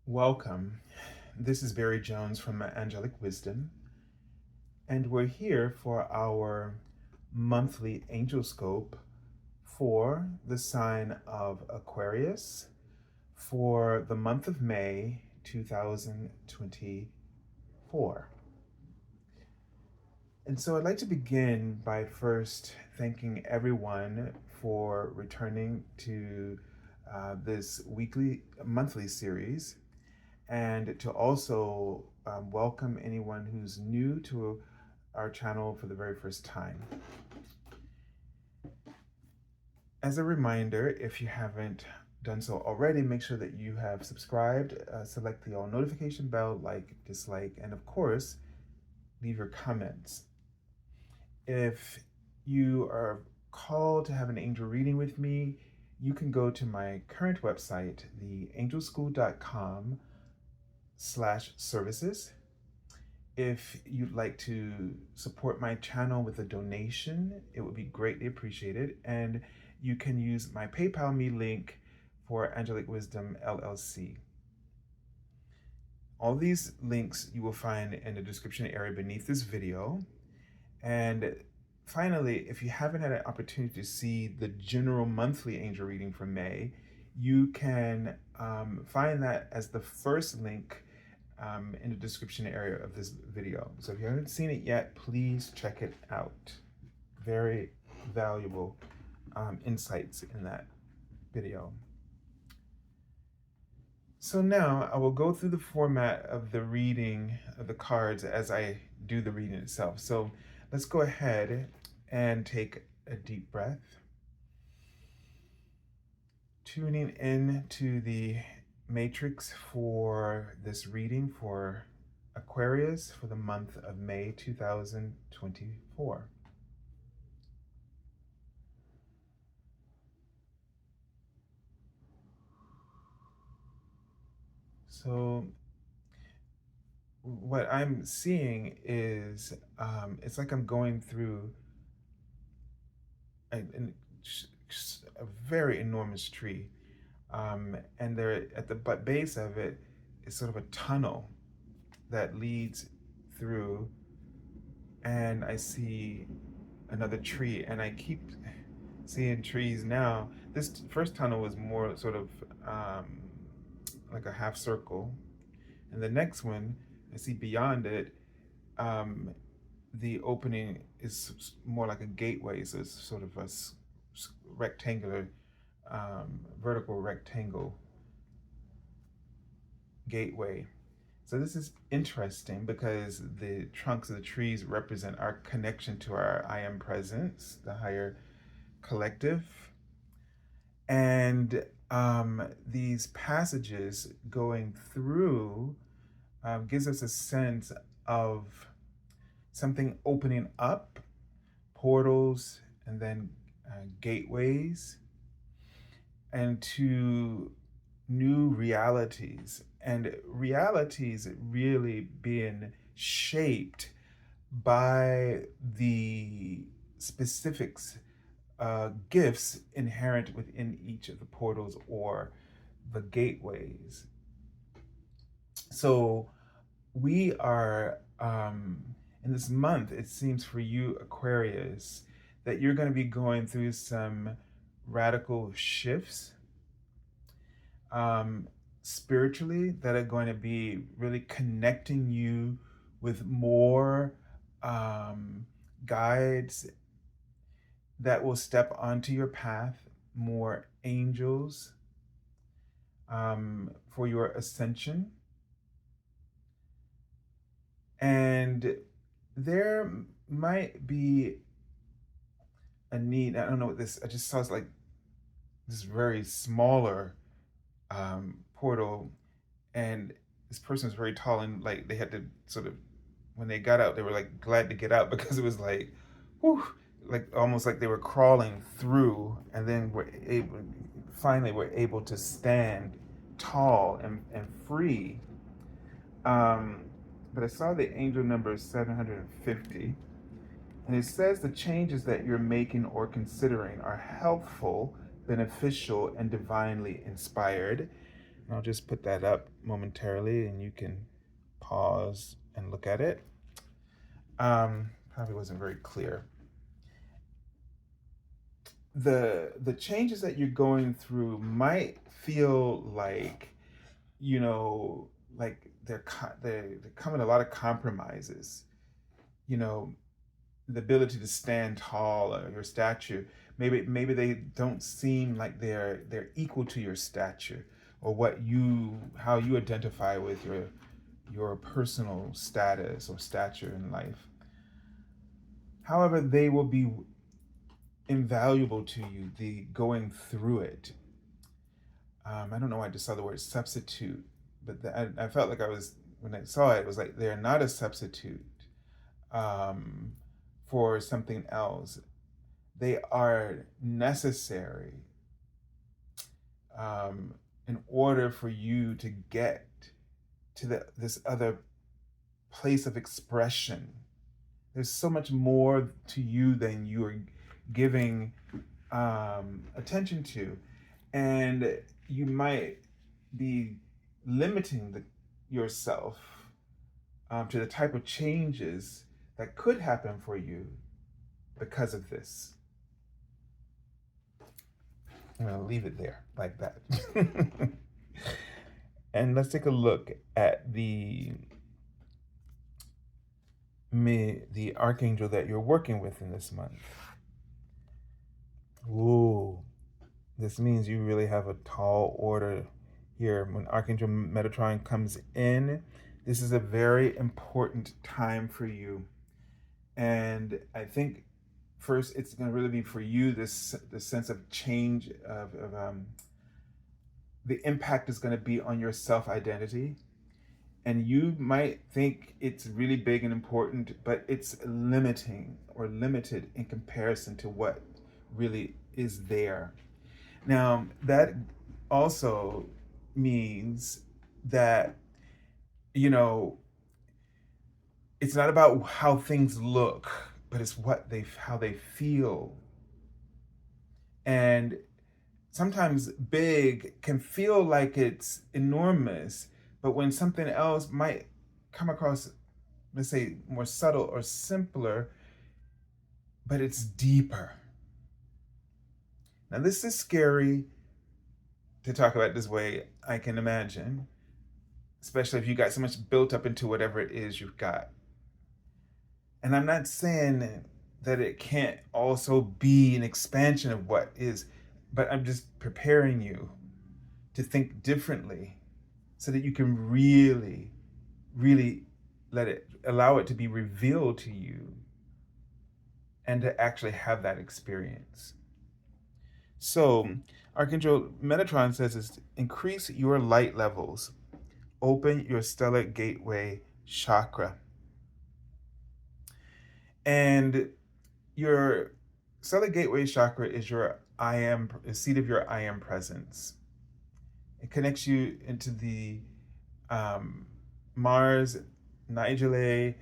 Welcome. This is Barry Jones from Angelic Wisdom, and we're here for our monthly Angelscope for the sign of Aquarius for the month of May 2024. And so I'd like to begin by first thanking everyone for returning to this monthly series, and to also welcome anyone who's new to our channel for the very first time. As a reminder, if you haven't done so already, make sure that you have subscribed, select the all notification bell, like, dislike, and of course, leave your comments. If you are called to have an angel reading with me, you can go to my current website, theangelschool.com/services. If you'd like to support my channel with a donation, it would be greatly appreciated. And you can use my PayPal me link for Angelic Wisdom LLC. All these links you will find in the description area beneath this video. And finally, if you haven't had an opportunity to see the general monthly angel reading for May, you can find that as the first link in the description area of this video. So if you haven't seen it yet, please check it out. Very valuable insights in that video. So now I will go through the format of the reading of the cards as I do the reading itself. So let's go ahead and take a deep breath, tuning in to the matrix for this reading for Aquarius for the month of May 2024. So what I'm seeing is it's like I'm going through a very enormous tree. And there at the base of it is sort of a tunnel that leads through, and I see another tree, and I keep seeing trees now. This first tunnel was more sort of like a half circle, and the next one I see beyond it, the opening is more like a gateway, so it's sort of a rectangular, vertical rectangle gateway. So this is interesting because the trunks of the trees represent our connection to our I am presence, the higher collective. And these passages going through gives us a sense of something opening up, portals, and then gateways, and to new realities, and realities really being shaped by the specifics, gifts inherent within each of the portals or the gateways. So we are, in this month, it seems for you, Aquarius, that you're going to be going through some radical shifts spiritually that are going to be really connecting you with more guides that will step onto your path, more angels for your ascension. And there might be a need, I don't know what this, I just saw it's like this very smaller portal, and this person was very tall, and like they had to sort of, when they got out, they were like glad to get out because it was like, whew, like almost like they were crawling through, and then finally were able to stand tall and free. But I saw the angel number 750, and it says the changes that you're making or considering are helpful, beneficial, and divinely inspired. And I'll just put that up momentarily and you can pause and look at it. Probably wasn't very clear. The changes that you're going through might feel like, like they're coming a lot of compromises. You know, the ability to stand tall or your stature. Maybe they don't seem like they're equal to your stature or how you identify with your personal status or stature in life. However, they will be invaluable to you, the going through it. I don't know why I just saw the word substitute, but I felt like when I saw it, it was like they're not a substitute um, for something else. They are necessary in order for you to get to this other place of expression. There's so much more to you than you are giving attention to. And you might be limiting yourself to the type of changes that could happen for you because of this. I'm going to leave it there like that. And let's take a look at the archangel that you're working with in this month. Ooh, this means you really have a tall order here. When Archangel Metatron comes in, this is a very important time for you. And I think first it's going to really be for you the sense of change of the impact is going to be on your self-identity. And you might think it's really big and important, but it's limiting or limited in comparison to what really is there. Now, that also means that, it's not about how things look, but it's how they feel. And sometimes big can feel like it's enormous, but when something else might come across, let's say, more subtle or simpler, but it's deeper. Now, this is scary to talk about this way, I can imagine, especially if you got so much built up into whatever it is you've got. And I'm not saying that it can't also be an expansion of what is, but I'm just preparing you to think differently so that you can really, really allow it to be revealed to you and to actually have that experience. So, Archangel Metatron says is increase your light levels, open your stellar gateway chakra. And your stellar gateway chakra is your seat of your I am presence. It connects you into the Mars, Nigel,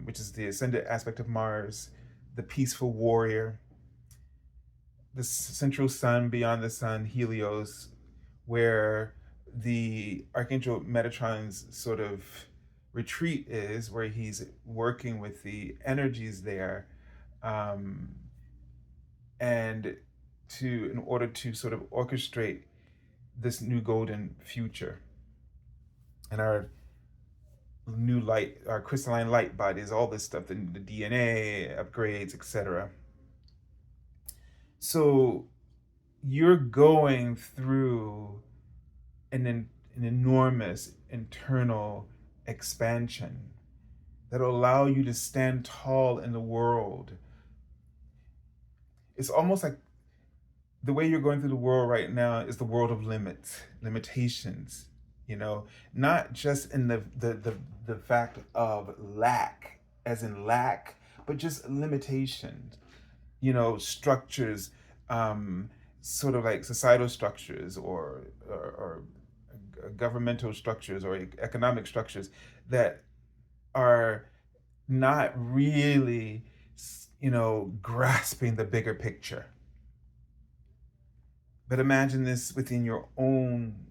which is the ascendant aspect of Mars, the peaceful warrior, the central sun beyond the sun, Helios, where the Archangel Metatron's sort of retreat is, where he's working with the energies there, and in order to sort of orchestrate this new golden future. And our new light, our crystalline light bodies, all this stuff, the DNA upgrades, etc. So you're going through an enormous internal expansion that will allow you to stand tall in the world. It's almost like the way you're going through the world right now is the world of limitations, not just in the fact of lack, as in lack, but just limitations, structures, sort of like societal structures or governmental structures or economic structures that are not really, grasping the bigger picture. But imagine this within your own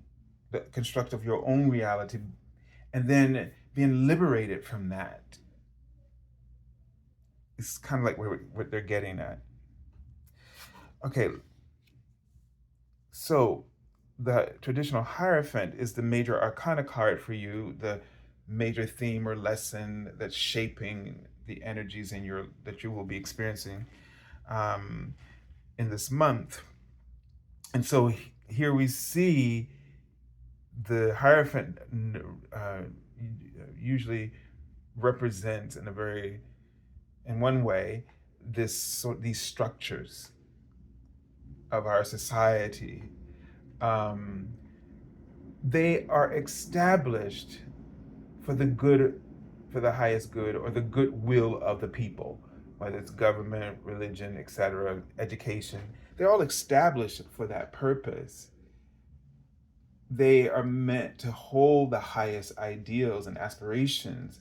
the construct of your own reality, and then being liberated from that. It's kind of like what they're getting at. Okay, so the traditional Hierophant is the Major Arcana card for you, the major theme or lesson that's shaping the energies that you will be experiencing um, in this month. And so here we see the Hierophant usually represents in one way, these structures of our society. They are established for the highest good, or the goodwill of the people, whether it's government, religion, etc., education. They're all established for that purpose. They are meant to hold the highest ideals and aspirations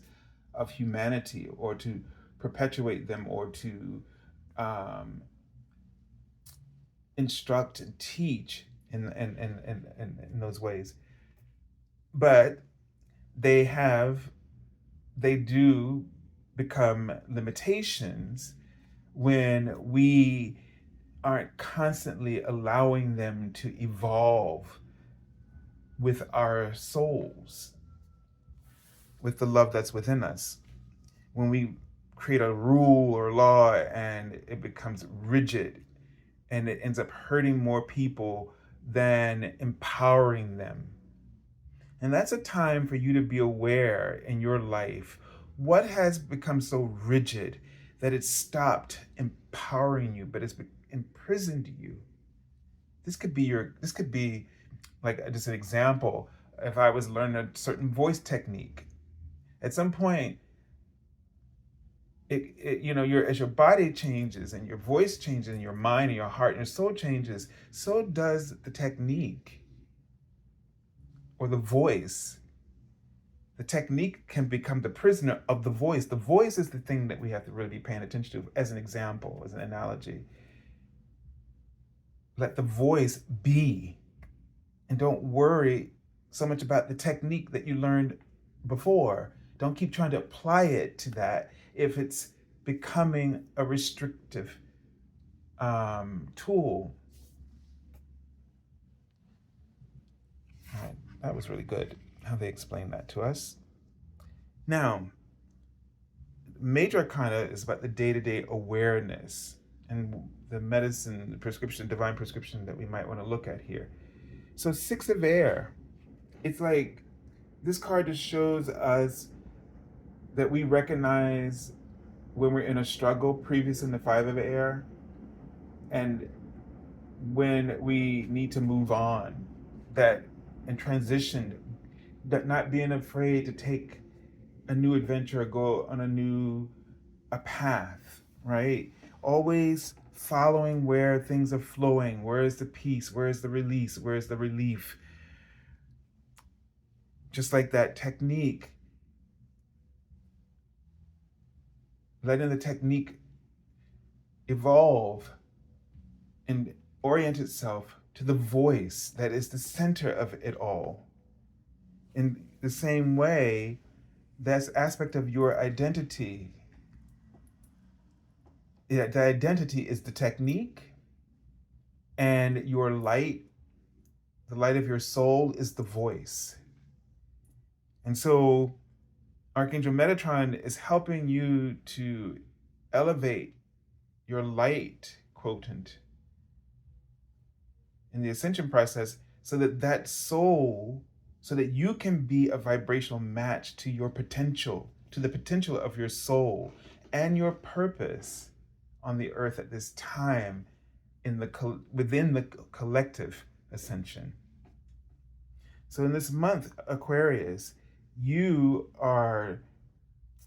of humanity, or to perpetuate them, or to instruct and teach in those ways. But they do become limitations when we aren't constantly allowing them to evolve with our souls, with the love that's within us. When we create a rule or law and it becomes rigid, and it ends up hurting more people than empowering them. And that's a time for you to be aware in your life, what has become so rigid that it's stopped empowering you, but it's imprisoned you. This could be like just an example. If I was learning a certain voice technique, at some point, as your body changes and your voice changes and your mind and your heart and your soul changes, so does the technique or the voice. The technique can become the prisoner of the voice. The voice is the thing that we have to really be paying attention to, as an example, as an analogy. Let the voice be, and don't worry so much about the technique that you learned before. Don't keep trying to apply it to that if it's becoming a restrictive tool. All right, that was really good how they explained that to us. Now, Major Arcana is about the day-to-day awareness and the medicine, the prescription, divine prescription that we might want to look at here. So 6 of Air, it's like this card just shows us that we recognize when we're in a struggle previous in the 5 of Air, and when we need to move on, that and transition, that not being afraid to take a new adventure or go on a path, right? Always following where things are flowing. Where is the peace? Where is the release? Where is the relief? Just like that technique, letting the technique evolve and orient itself to the voice that is the center of it all. In the same way, that's aspect of your identity. The identity is the technique, and your light, the light of your soul, is the voice. And so Archangel Metatron is helping you to elevate your light quotient in the ascension process, so that you can be a vibrational match to your potential, to the potential of your soul and your purpose on the earth at this time within the collective ascension. So in this month, Aquarius, you are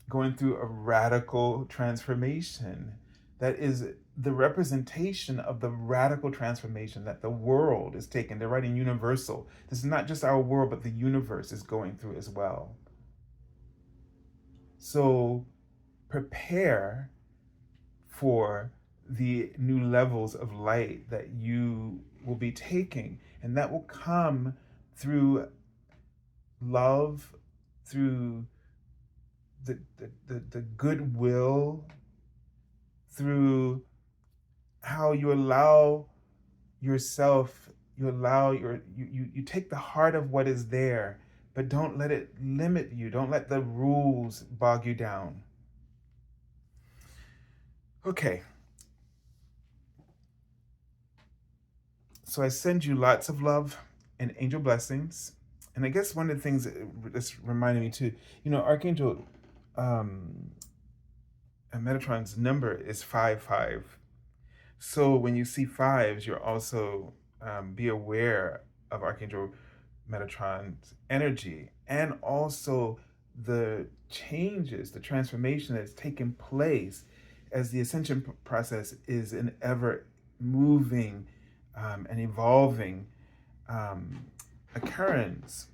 going through a radical transformation that is the representation of the radical transformation that the world is taking. They're writing universal. This is not just our world, but the universe is going through as well. So prepare for the new levels of light that you will be taking, and that will come through love, through the goodwill, through how you allow yourself, you take the heart of what is there, but don't let it limit you. Don't let the rules bog you down. Okay. So I send you lots of love and angel blessings. And I guess one of the things that this reminded me too, Archangel Metatron's number is 55. So when you see fives, you're also be aware of Archangel Metatron's energy, and also the changes, the transformation that's taken place as the ascension process is an ever moving and evolving occurrence.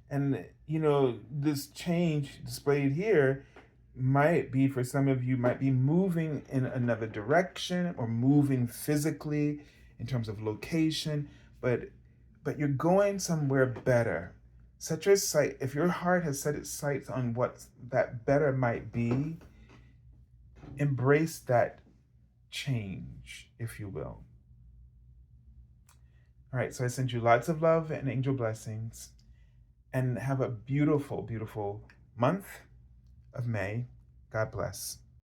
And this change displayed here might be, for some of you, might be moving in another direction or moving physically in terms of location, but you're going somewhere better. Set your sight, if your heart has set its sights on what that better might be, embrace that change, if you will. All right, so I send you lots of love and angel blessings, and have a beautiful, beautiful month of May. God bless.